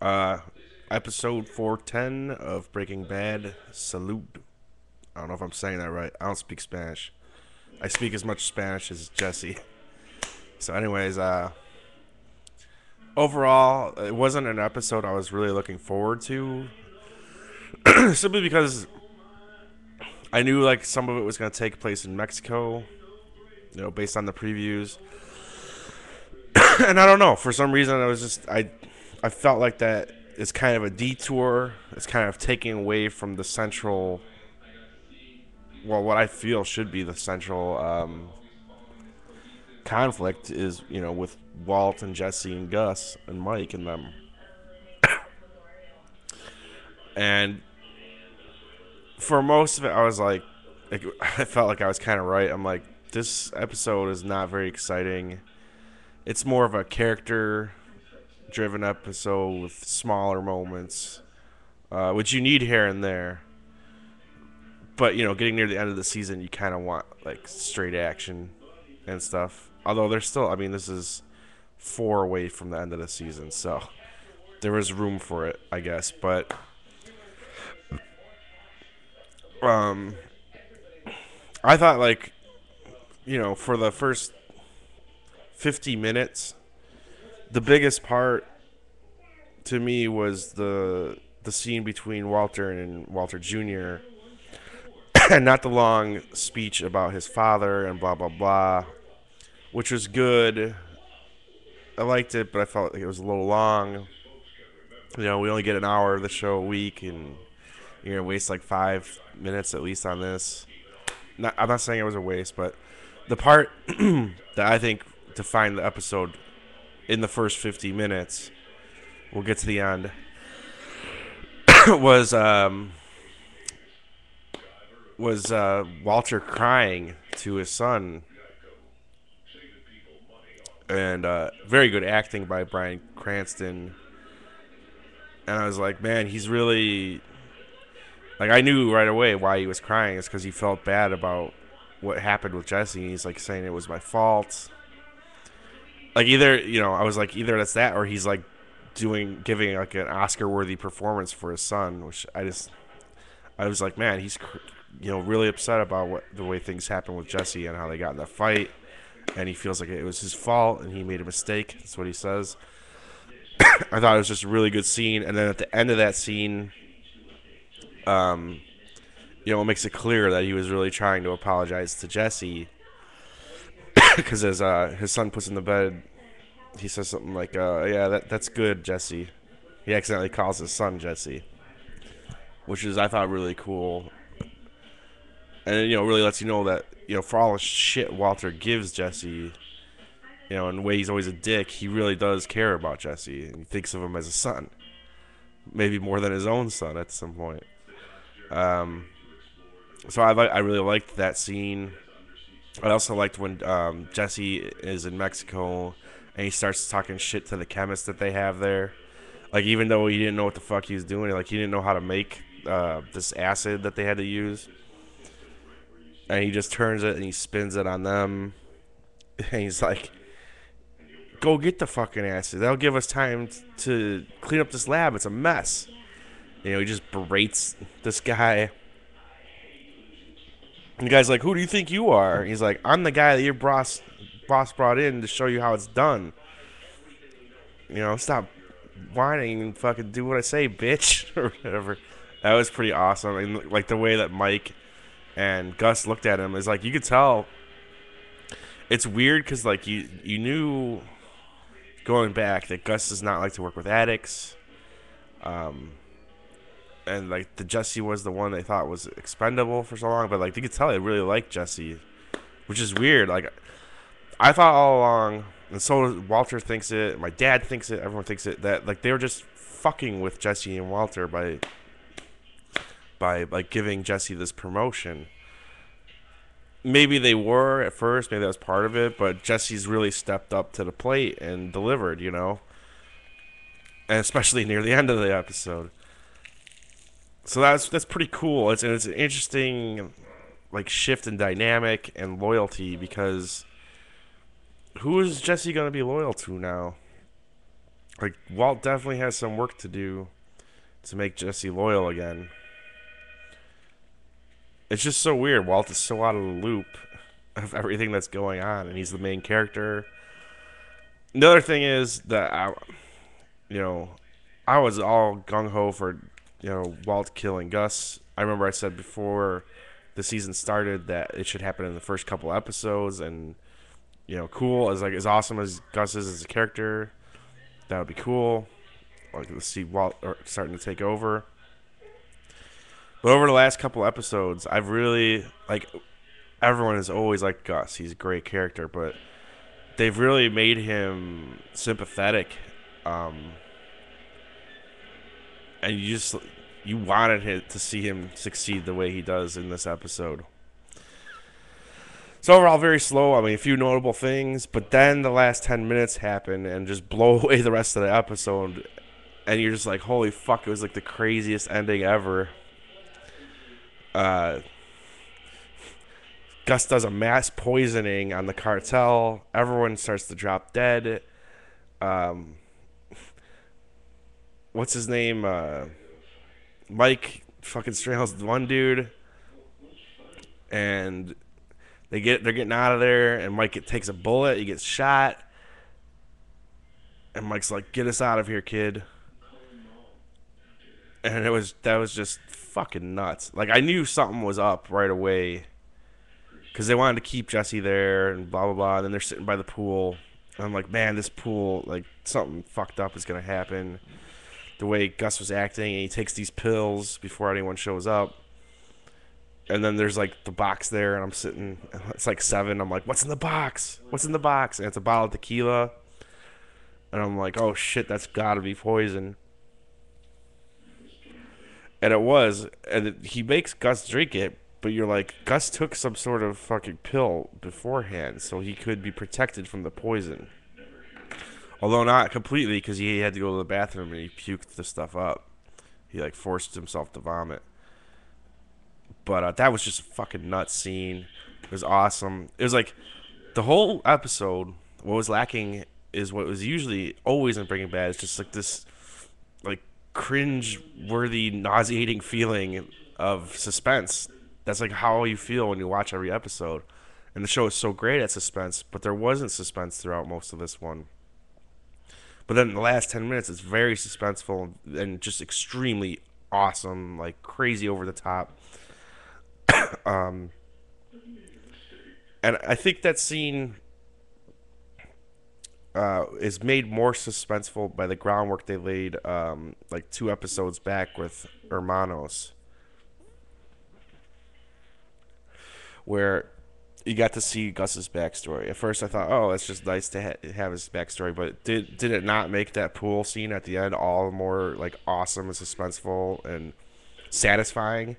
Uh, Episode 410 of Breaking Bad, Salud. I don't know if I'm saying that right. I don't speak Spanish. I speak as much Spanish as Jesse. So, anyways, overall, it wasn't an episode I was really looking forward to. Simply because I knew like some of it was going to take place in Mexico, based on the previews. And I don't know, for some reason I felt like that it's kind of a detour. It's kind of taking away from the central, well, what I feel should be the central conflict is, with Walt and Jesse and Gus and Mike and them. And for most of it, I was like I felt like I was kind of right. I'm like, this episode is not very exciting. It's more of a character driven episode with smaller moments, which you need here and there. But, getting near the end of the season, you kind of want, like, straight action and stuff. Although there's still, I mean, this is 4 away from the end of the season, so there is room for it, I guess. But um, I thought, like, for the first 50 minutes, the biggest part to me was the scene between Walter and Walter Jr. and not the long speech about his father and blah blah blah, which was good. I liked it, but I felt like it was a little long. We only get an hour of the show a week, and you're gonna waste like 5 minutes at least on this. I'm not saying it was a waste, but the part that I think defined the episode in the first 50 minutes, we'll get to the end, was Walter crying to his son, and very good acting by Bryan Cranston. And I was like, man, he's really, like, I knew right away why he was crying. It's because he felt bad about what happened with Jesse. He's like saying it was my fault. Like, either, I was like, either that's that, or he's like giving like an Oscar-worthy performance for his son, which I was like, man, he's really upset about the way things happened with Jesse and how they got in the fight, and he feels like it was his fault and he made a mistake. That's what he says. I thought it was just a really good scene, and then at the end of that scene, it makes it clear that he was really trying to apologize to Jesse, because as his son puts in the bed, he says something like, "Yeah, that's good, Jesse." He accidentally calls his son Jesse, which is, I thought, really cool, and it, really lets you know that, for all the shit Walter gives Jesse, in the way he's always a dick, he really does care about Jesse, and he thinks of him as a son, maybe more than his own son at some point. So I really liked that scene. I also liked when Jesse is in Mexico and he starts talking shit to the chemist that they have there. Like, even though he didn't know what the fuck he was doing, like, he didn't know how to make this acid that they had to use, and he just turns it and he spins it on them, and he's like, "Go get the fucking acid. That'll give us time to clean up this lab. It's a mess." He just berates this guy. And the guy's like, "Who do you think you are?" And he's like, "I'm the guy that your boss brought in to show you how it's done. Stop whining and fucking do what I say, bitch," or whatever. That was pretty awesome. And like the way that Mike and Gus looked at him is like, you could tell. It's weird because, like, you knew going back that Gus does not like to work with addicts. And like the Jesse was the one they thought was expendable for so long, but like you could tell they really liked Jesse, which is weird. Like, I thought all along, and so Walter thinks it, my dad thinks it, everyone thinks it, that like they were just fucking with Jesse and Walter by like giving Jesse this promotion. Maybe they were at first, maybe that was part of it, but Jesse's really stepped up to the plate and delivered, and especially near the end of the episode. So that's pretty cool. It's an interesting, like, shift in dynamic and loyalty, because who is Jesse gonna be loyal to now? Like Walt definitely has some work to do to make Jesse loyal again. It's just so weird. Walt is so out of the loop of everything that's going on, and he's the main character. The other thing is that you know, I was all gung ho for Walt killing Gus. I remember I said before the season started that it should happen in the first couple episodes, and cool as awesome as Gus is as a character, that would be cool. Like to see Walt starting to take over. But over the last couple episodes, I've really like everyone has always liked Gus. He's a great character, but they've really made him sympathetic, um, and you wanted to see him succeed the way he does in this episode. So overall, very slow. I mean, a few notable things, but then the last 10 minutes happen and just blow away the rest of the episode, and you're just like, holy fuck! It was like the craziest ending ever. Uh, Gus does a mass poisoning on the cartel. Everyone starts to drop dead. Um, what's his name? Mike fucking strangles one dude, and they're getting out of there. And Mike takes a bullet. He gets shot, and Mike's like, "Get us out of here, kid." And that was just fucking nuts. Like I knew something was up right away because they wanted to keep Jesse there and blah blah blah. And then they're sitting by the pool, and I'm like, man, this pool, like something fucked up is gonna happen. The way Gus was acting, and he takes these pills before anyone shows up. And then there's like the box there, and I'm sitting. It's like 7. I'm like, what's in the box? What's in the box? And it's a bottle of tequila. And I'm like, oh shit, that's gotta be poison. And it was. And he makes Gus drink it, but you're like, Gus took some sort of fucking pill beforehand, so he could be protected from the poison. Although not completely, because he had to go to the bathroom and he puked the stuff up. He like forced himself to vomit. But that was just a fucking nuts scene. It was awesome. It was like the whole episode. What was lacking is what was usually always in Breaking Bad. It's just like this, like cringe-worthy, nauseating feeling of suspense. That's like how you feel when you watch every episode. And the show is so great at suspense, but there wasn't suspense throughout most of this one. But then in the last 10 minutes, it's very suspenseful and just extremely awesome, like crazy over the top. Um, and I think that scene is made more suspenseful by the groundwork they laid like 2 episodes back with Hermanos, where you got to see Gus's backstory. At first, I thought, oh, it's just nice to have his backstory, but did it not make that pool scene at the end all more like awesome and suspenseful and satisfying?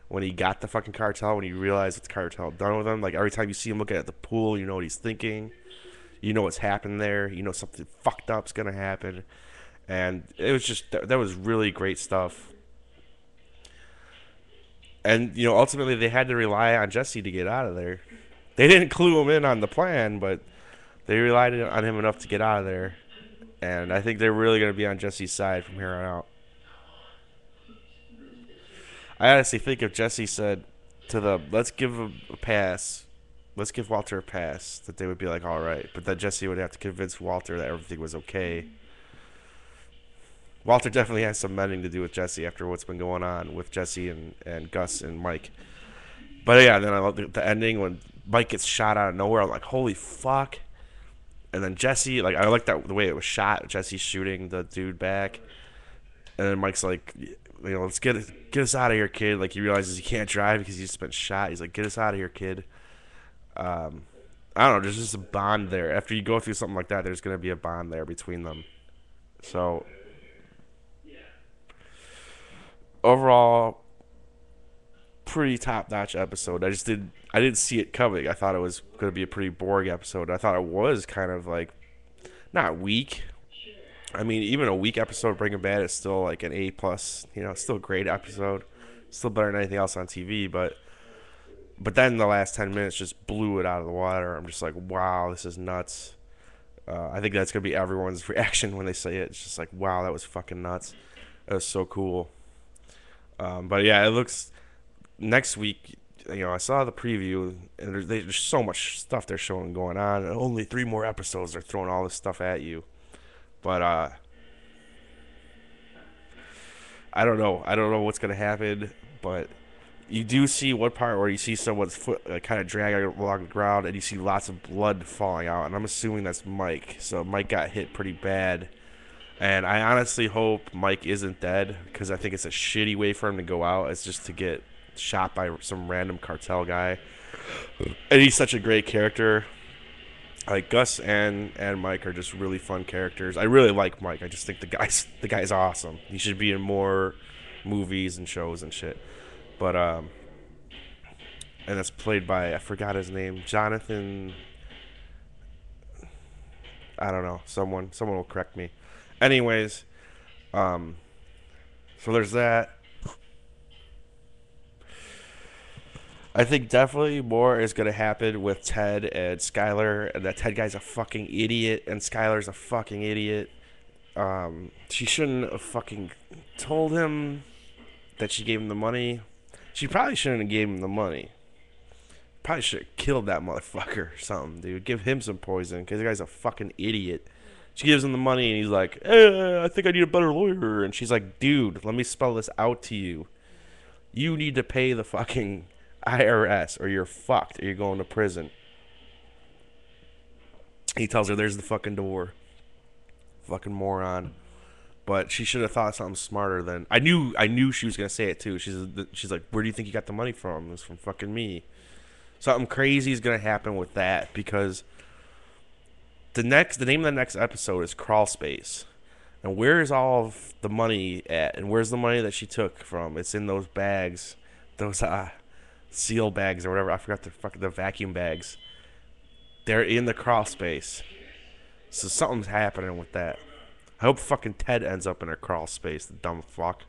When he got the fucking cartel, when he realized what the cartel done with him, like every time you see him looking at the pool, you know what he's thinking, you know what's happened there, you know something fucked up's gonna happen, and it was just that was really great stuff. And ultimately they had to rely on Jesse to get out of there. They didn't clue him in on the plan, but they relied on him enough to get out of there. And I think they're really going to be on Jesse's side from here on out. I honestly think if Jesse said to them, let's give him a pass, let's give Walter a pass, that they would be like, all right. But then Jesse would have to convince Walter that everything was okay. Walter definitely has some mending to do with Jesse after what's been going on with Jesse and Gus and Mike. But yeah, then I love the ending when Mike gets shot out of nowhere. I'm like, holy fuck. And then Jesse, like, I like that the way it was shot. Jesse shooting the dude back. And then Mike's like, let's get us out of here, kid. Like, he realizes he can't drive because he's just been shot. He's like, get us out of here, kid. I don't know. There's just a bond there. After you go through something like that, there's going to be a bond there between them. So, overall, pretty top-notch episode. I didn't see it coming. I thought it was going to be a pretty boring episode. I thought it was kind of like, not weak. I mean, even a weak episode of Breaking Bad is still like an A plus. It's still a great episode. Still better than anything else on TV. But then the last 10 minutes just blew it out of the water. I'm just like, wow, this is nuts. I think that's gonna be everyone's reaction when they say it. It's just like, wow, that was fucking nuts. That was so cool. But yeah, it looks next week. You know, I saw the preview, and there's so much stuff they're showing going on. And only 3 more episodes. They're throwing all this stuff at you. But I don't know. I don't know what's gonna happen. But you do see one part where you see someone's foot kind of dragging along the ground, and you see lots of blood falling out. And I'm assuming that's Mike. So Mike got hit pretty bad. And I honestly hope Mike isn't dead, because I think it's a shitty way for him to go out. It's just to get shot by some random cartel guy. And he's such a great character. Like Gus and Mike are just really fun characters. I really like Mike. I just think the guy's awesome. He should be in more movies and shows and shit. But and that's played by, I forgot his name, Jonathan. I don't know. Someone will correct me. Anyways, um, so there's that. I think definitely more is gonna happen with Ted and Skylar, and that Ted guy's a fucking idiot, and Skylar's a fucking idiot. She shouldn't have fucking told him that she gave him the money. She probably shouldn't have gave him the money. Probably should have killed that motherfucker or something, dude. Give him some poison, because the guy's a fucking idiot. She gives him the money, and he's like, I think I need a better lawyer. And she's like, dude, let me spell this out to you. You need to pay the fucking IRS, or you're fucked, or you're going to prison. He tells her, there's the fucking door. Fucking moron. But she should have thought something smarter than... I knew she was going to say it, too. She's like, where do you think you got the money from? It was from fucking me. Something crazy is going to happen with that, because the name of the next episode is Crawl Space. And where's all of the money at? And where's the money that she took from? It's in those bags. Those seal bags or whatever. I forgot the vacuum bags. They're in the crawl space. So something's happening with that. I hope fucking Ted ends up in her crawl space, the dumb fuck.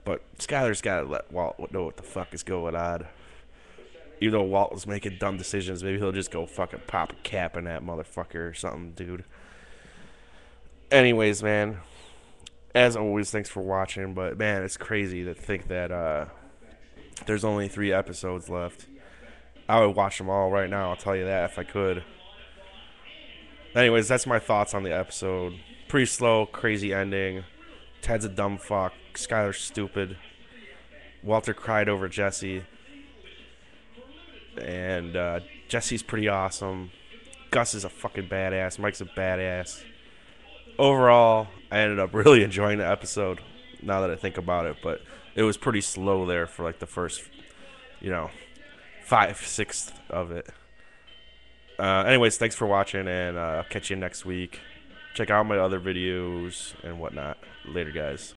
But Skylar's gotta let Walt know what the fuck is going on. Even though Walt was making dumb decisions, maybe he'll just go fucking pop a cap in that motherfucker or something, dude. Anyways, man. As always, thanks for watching. But man, it's crazy to think that there's only 3 episodes left. I would watch them all right now, I'll tell you that, if I could. Anyways, that's my thoughts on the episode. Pretty slow, crazy ending. Ted's a dumb fuck. Skylar's stupid. Walter cried over Jesse. And Jesse's pretty awesome. Gus is a fucking badass. Mike's a badass. Overall, I ended up really enjoying the episode, now that I think about it. But it was pretty slow there for like the first, 5/6 of it. Anyways, thanks for watching, and I'll catch you next week. Check out my other videos and whatnot. Later, guys.